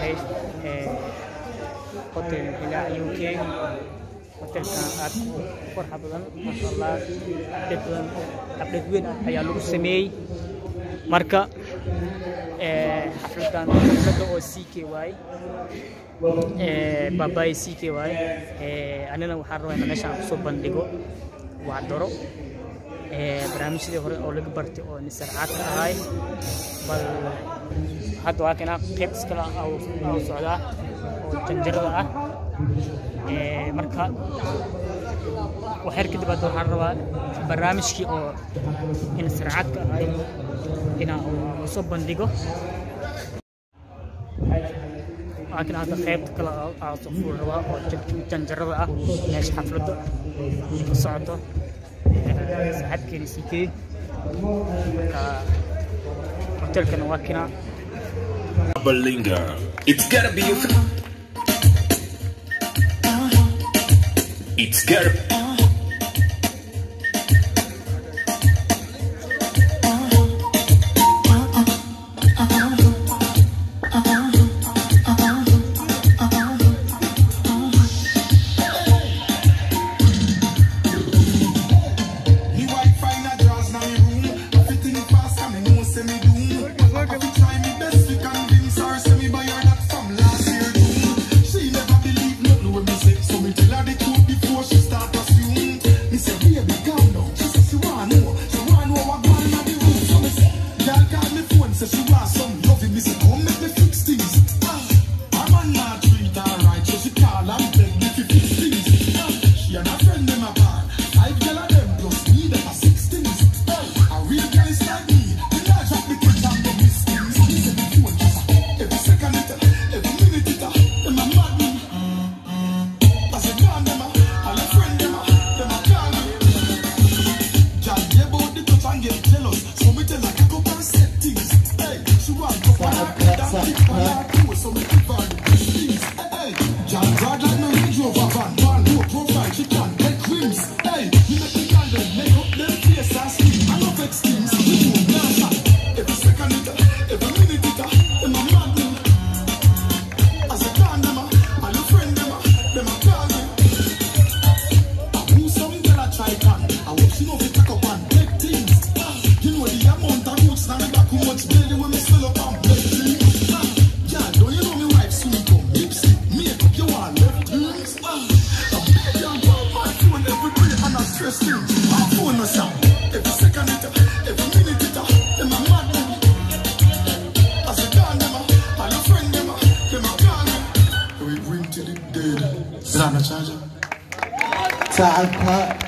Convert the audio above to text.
yahay hotel ila UK hotelkan aad u farxad badan ma sha Allah update weyn ayaa lagu sameeyay marka xafladan oo CKY babay CKY anina waxaan rabaa in meesha soo bandhigo waa daro barnaamijyadii hore oo laga bartay oo nisarcaadka ahay bal hadda waa kana qayb iskala oo socda oo janjarada ah marka waxay kadib waxaan rabaa barnaamijkii oo nisarcaadka ahay inaan soo bandhigo لكن هذا خيط كلا عصفور روا وجنجرة ليش حفلته صعدة ساعات كنيسيكي قلت لك نواكنا Berlinga. It's gotta be your It's gotta Charger.